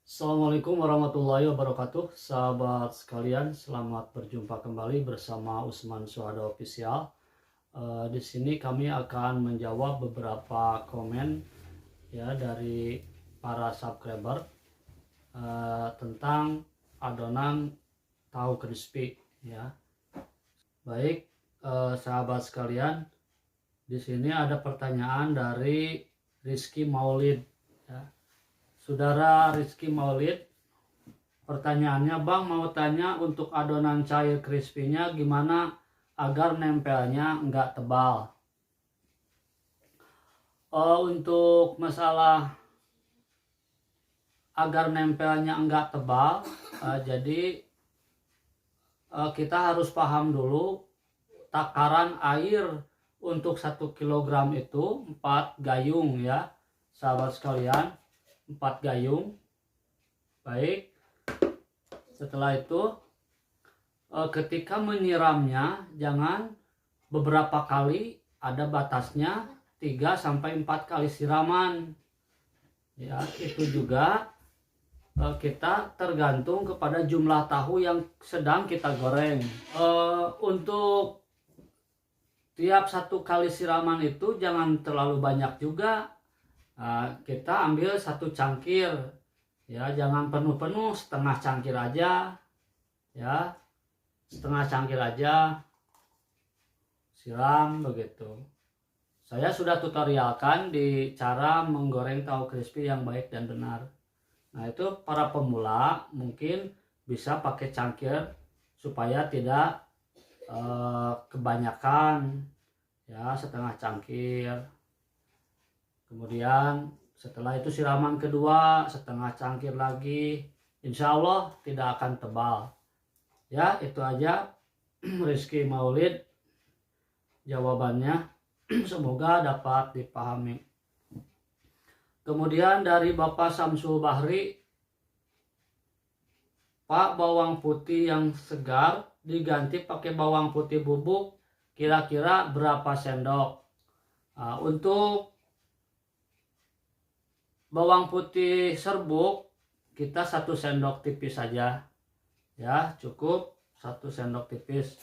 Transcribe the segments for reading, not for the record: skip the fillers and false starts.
Assalamualaikum warahmatullahi wabarakatuh. Sahabat sekalian, selamat berjumpa kembali bersama Usman Suhada Official. Di sini kami akan menjawab beberapa komen ya dari para subscriber tentang adonan tahu crispy ya. Baik, sahabat sekalian, di sini ada pertanyaan dari Rizky Maulid ya. Saudara Rizky Maulid, pertanyaannya, Bang mau tanya untuk adonan cair crispy-nya gimana agar nempelnya nggak tebal. Untuk masalah agar nempelnya nggak tebal, jadi kita harus paham dulu takaran air untuk 1 kilogram itu 4 gayung ya, sahabat sekalian. 4 gayung. Baik, setelah itu ketika menyiramnya jangan beberapa kali, ada batasnya 3-4 kali siraman ya. Itu juga kita tergantung kepada jumlah tahu yang sedang kita goreng. Untuk tiap 1 kali siraman itu jangan terlalu banyak juga. Kita ambil 1 cangkir ya, jangan penuh-penuh, setengah cangkir aja ya, setengah cangkir aja siram begitu. Saya sudah tutorialkan di cara menggoreng tahu crispy yang baik dan benar. Nah, itu para pemula mungkin bisa pakai cangkir supaya tidak kebanyakan ya, setengah cangkir. Kemudian setelah itu siraman kedua, setengah cangkir lagi. Insya Allah tidak akan tebal. Ya, itu aja Rizky Maulid jawabannya. Semoga dapat dipahami. Kemudian dari Bapak Samsul Bahri, Pak, bawang putih yang segar diganti pakai bawang putih bubuk, kira-kira berapa sendok? Untuk bawang putih serbuk kita 1 sendok tipis saja ya, cukup 1 sendok tipis.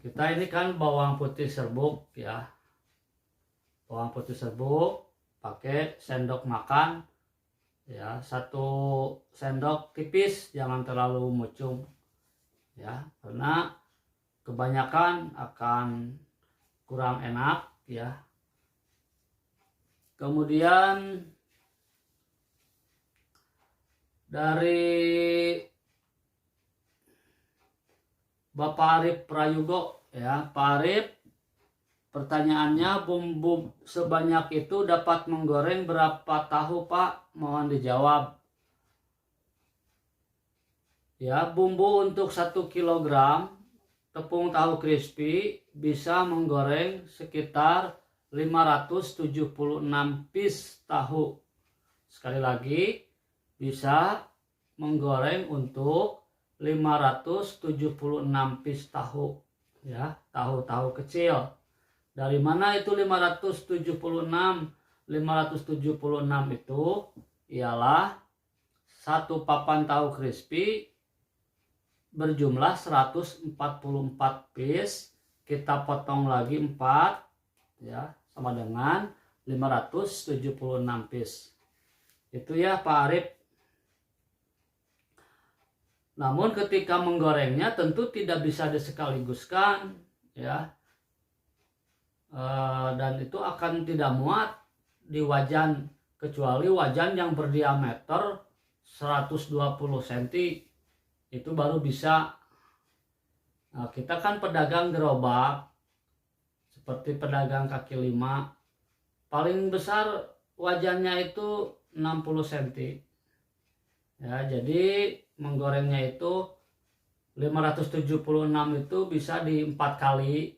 Kita ini kan bawang putih serbuk ya, bawang putih serbuk pakai sendok makan ya, 1 sendok tipis, jangan terlalu mucung ya, karena kebanyakan akan kurang enak ya. Kemudian dari Bapak Arif Prayugo ya, Pak Arif, pertanyaannya, bumbu sebanyak itu dapat menggoreng berapa tahu, Pak? Mohon dijawab. Ya, bumbu untuk 1 kilogram tepung tahu crispy bisa menggoreng sekitar 576 piece tahu. Sekali lagi, bisa menggoreng untuk 576 piece tahu ya, tahu-tahu kecil. Dari mana itu 576? 576 itu ialah 1 papan tahu crispy berjumlah 144 piece, kita potong lagi 4 ya, sama dengan 576 piece. Itu ya Pak Arif. Namun ketika menggorengnya tentu tidak bisa disekaliguskan ya, dan itu akan tidak muat di wajan, kecuali wajan yang berdiameter 120 cm, itu baru bisa. Nah, kita kan pedagang gerobak seperti pedagang kaki lima, paling besar wajannya itu 60 cm ya, jadi menggorengnya itu 576 itu bisa di 4 kali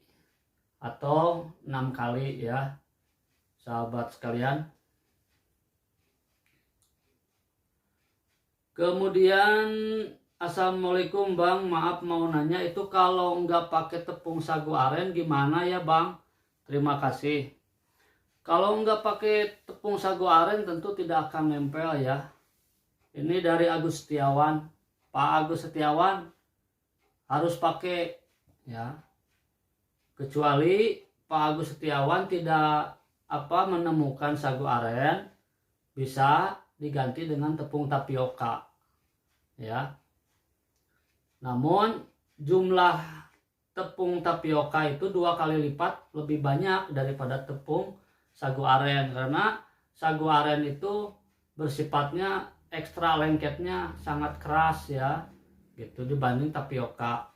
atau 6 kali ya, sahabat sekalian. Kemudian, Assalamualaikum Bang, maaf mau nanya, itu kalau nggak pakai tepung sagu aren gimana ya Bang? Terima kasih. Kalau nggak pakai tepung sagu aren tentu tidak akan nempel ya. Ini dari Agus Setiawan. Pak Agus Setiawan harus pakai ya. Kecuali Pak Agus Setiawan tidak menemukan sagu aren, bisa diganti dengan tepung tapioka ya. Namun jumlah tepung tapioka itu 2 kali lipat lebih banyak daripada tepung sagu aren, karena sagu aren itu bersifatnya ekstra lengketnya sangat keras ya gitu dibanding tapioka.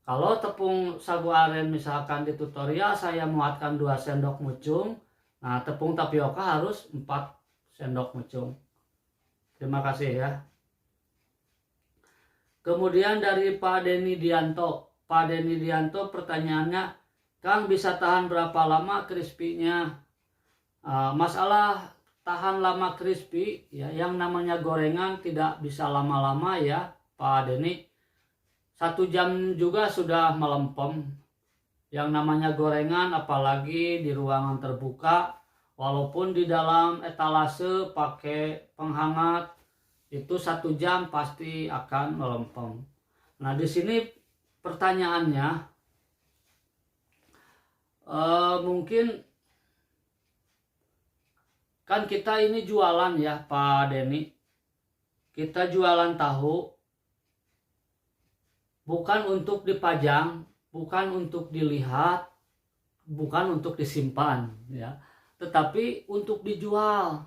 Kalau tepung sagu aren misalkan di tutorial saya muatkan 2 sendok mucung, nah tepung tapioka harus 4 sendok mucung. Terima kasih ya. Kemudian dari Pak Denny Dianto. Pak Denny Dianto pertanyaannya, Kang bisa tahan berapa lama crispy-nya? Masalah tahan lama crispy ya, yang namanya gorengan tidak bisa lama-lama ya Pak Denny. 1 jam juga sudah melempem. Yang namanya gorengan apalagi di ruangan terbuka, walaupun di dalam etalase pakai penghangat, itu 1 jam pasti akan melempem. Nah di sini pertanyaannya, mungkin kan kita ini jualan ya Pak Denny, kita jualan tahu bukan untuk dipajang, bukan untuk dilihat, bukan untuk disimpan ya, tetapi untuk dijual.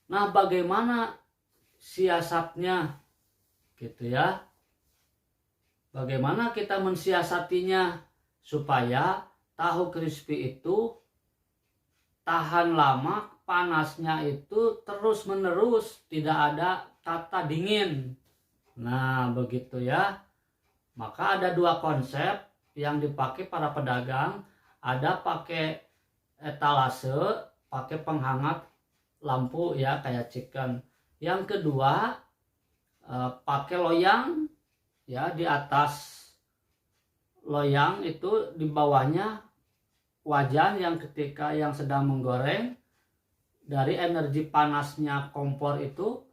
Nah bagaimana siasatnya gitu ya, bagaimana kita mensiasatinya supaya tahu crispy itu tahan lama, panasnya itu terus menerus, tidak ada kata dingin. Nah begitu ya. Maka ada 2 konsep yang dipakai para pedagang. Ada pakai etalase, pakai penghangat lampu ya kayak chicken. Yang kedua pakai loyang ya, di atas loyang itu di bawahnya wajan yang ketika yang sedang menggoreng, dari energi panasnya kompor itu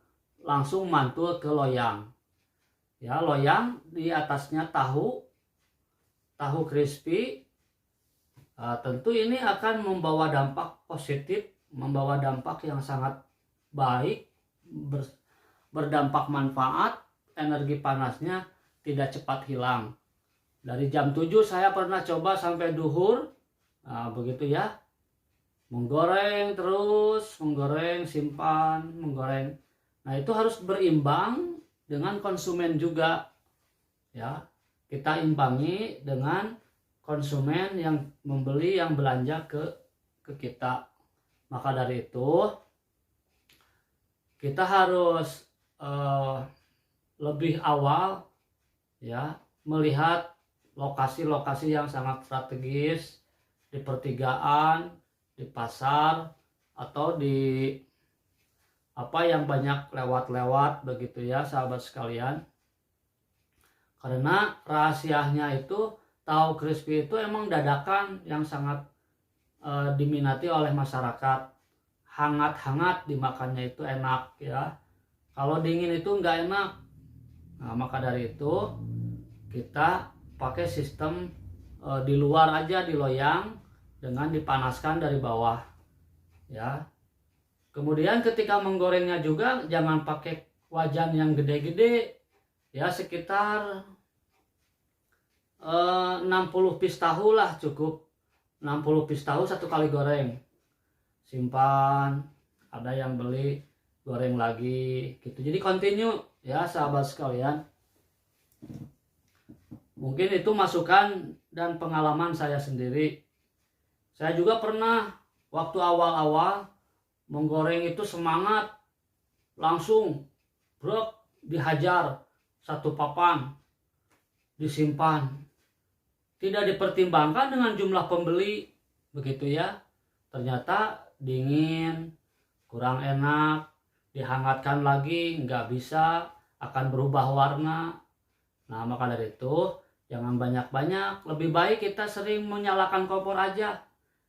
langsung mantul ke loyang. Ya, loyang di atasnya tahu crispy. Tentu ini akan membawa dampak positif, membawa dampak yang sangat baik, berdampak manfaat, energi panasnya tidak cepat hilang. Dari jam 7 saya pernah coba sampai duhur, begitu ya, menggoreng terus, menggoreng, simpan, menggoreng. Nah itu harus berimbang dengan konsumen juga ya, kita imbangi dengan konsumen yang membeli, yang belanja ke kita. Maka dari itu kita harus lebih awal ya melihat lokasi-lokasi yang sangat strategis di pertigaan, di pasar, atau di yang banyak lewat-lewat begitu ya sahabat sekalian. Karena rahasianya itu tahu crispy itu emang dadakan yang sangat diminati oleh masyarakat. Hangat-hangat dimakannya itu enak ya. Kalau dingin itu nggak enak. Nah maka dari itu kita pakai sistem di luar aja, di loyang, dengan dipanaskan dari bawah ya. Kemudian ketika menggorengnya juga jangan pakai wajan yang gede-gede ya, sekitar 60 piece tahu lah cukup. 60 piece tahu 1 kali goreng, simpan, ada yang beli, goreng lagi gitu. Jadi continue ya sahabat sekalian. Mungkin itu masukan dan pengalaman saya sendiri. Saya juga pernah waktu awal-awal menggoreng itu semangat, langsung brok dihajar 1 papan, disimpan, tidak dipertimbangkan dengan jumlah pembeli begitu ya. Ternyata dingin, kurang enak, dihangatkan lagi nggak bisa, akan berubah warna. Nah maka dari itu jangan banyak-banyak, lebih baik kita sering menyalakan kompor aja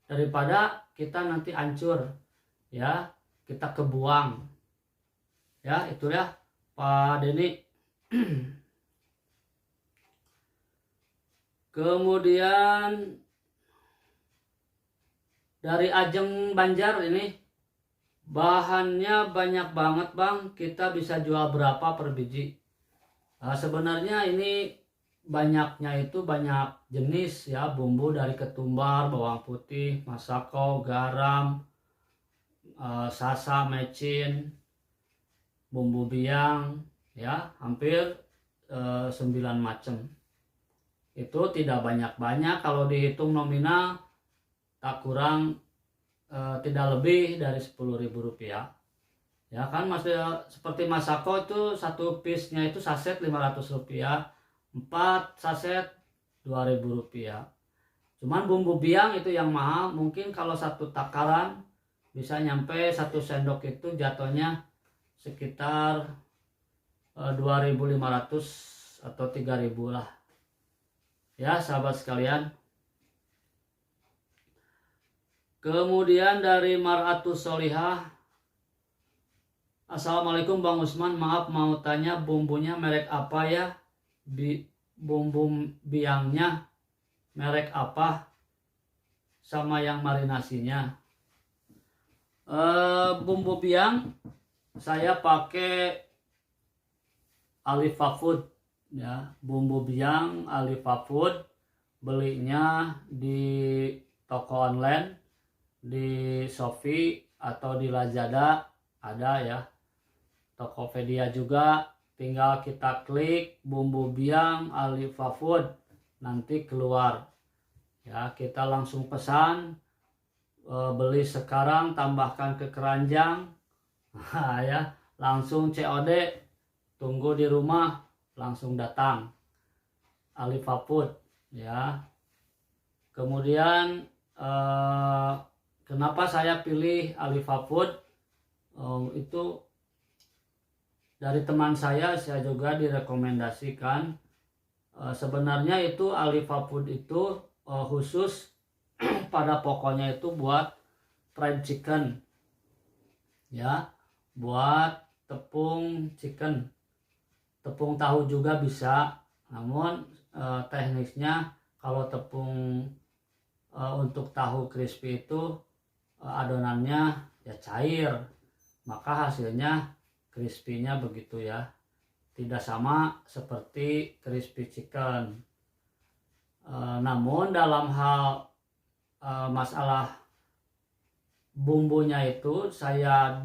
daripada kita nanti hancur ya, kita kebuang ya. Itu ya Pak Denny. Kemudian dari Ajeng Banjar ini, bahannya banyak banget Bang, kita bisa jual berapa per biji? Sebenarnya ini banyaknya itu banyak jenis ya, bumbu dari ketumbar, bawang putih, masako, garam, sasa, mecin, bumbu biang ya, hampir 9 macam. Itu tidak banyak-banyak, kalau dihitung nominal tak kurang tidak lebih dari Rp10.000 ya kan. Seperti masako itu satu piece-nya itu saset Rp500, 4 saset Rp2.000. Cuman bumbu biang itu yang mahal, mungkin kalau satu takaran bisa nyampe 1 sendok itu jatuhnya sekitar 2.500 atau 3.000 lah ya sahabat sekalian. Kemudian dari Maratus Solihah, Assalamualaikum Bang Usman, maaf mau tanya bumbunya merek apa ya? Bumbu biangnya merek apa? Sama yang marinasinya. Bumbu biang saya pakai Alifa Food ya, bumbu biang Alifa Food, belinya di toko online, di Shopee atau di Lazada ada ya, Tokopedia juga. Tinggal kita klik bumbu biang Alifa Food, nanti keluar ya, kita langsung pesan, beli sekarang, tambahkan ke keranjang ya, langsung COD, tunggu di rumah langsung datang. Alifa Food ya. Kemudian kenapa saya pilih Alifa Food? Itu dari teman saya juga direkomendasikan. Sebenarnya itu Alifa Food itu khusus pada pokoknya itu buat fried chicken ya, buat tepung chicken, tepung tahu juga bisa. Namun teknisnya kalau tepung untuk tahu crispy itu adonannya ya cair, maka hasilnya crispy-nya begitu ya, tidak sama seperti crispy chicken. Namun dalam hal masalah bumbunya itu saya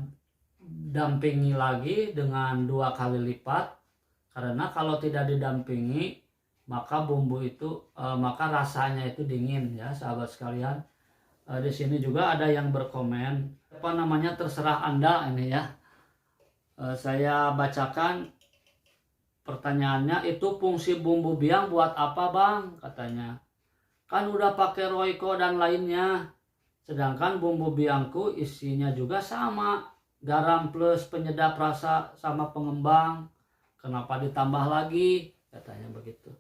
dampingi lagi dengan 2 kali lipat, karena kalau tidak didampingi maka bumbu itu maka rasanya itu dingin ya sahabat sekalian. Di sini juga ada yang berkomen, apa namanya, terserah Anda ini ya. Saya bacakan pertanyaannya, itu fungsi bumbu biang buat apa Bang, katanya. Kan udah pakai Royco dan lainnya, sedangkan bumbu biangku isinya juga sama, garam plus penyedap rasa sama pengembang, kenapa ditambah lagi, katanya begitu.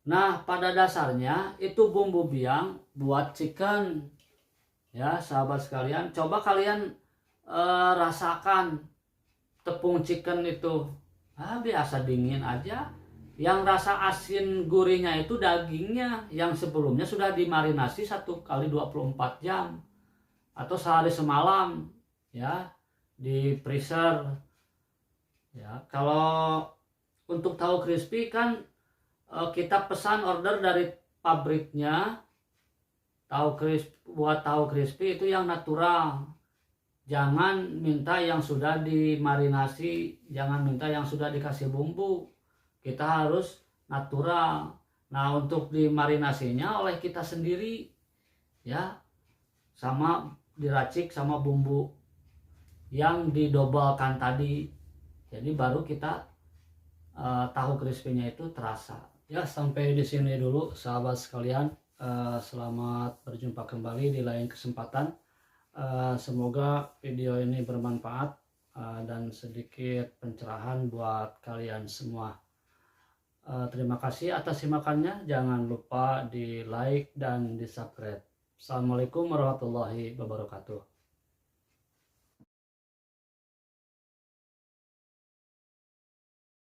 Nah pada dasarnya itu bumbu biang buat chicken ya sahabat sekalian. Coba kalian rasakan tepung chicken itu biasa dingin aja, yang rasa asin gurihnya itu dagingnya yang sebelumnya sudah dimarinasi 1 kali 24 jam atau sehari semalam ya di freezer ya. Kalau untuk tahu crispy kan kita pesan order dari pabriknya, buat tahu crispy itu yang natural. Jangan minta yang sudah dimarinasi, jangan minta yang sudah dikasih bumbu. Kita harus natural. Nah untuk dimarinasinya oleh kita sendiri ya, sama diracik sama bumbu yang didobalkan tadi. Jadi baru kita tahu crispy-nya itu terasa. Ya sampai di sini dulu sahabat sekalian. Selamat berjumpa kembali di lain kesempatan. Semoga video ini bermanfaat dan sedikit pencerahan buat kalian semua. Terima kasih atas simakannya. Jangan lupa di like dan di subscribe. Assalamualaikum warahmatullahi wabarakatuh.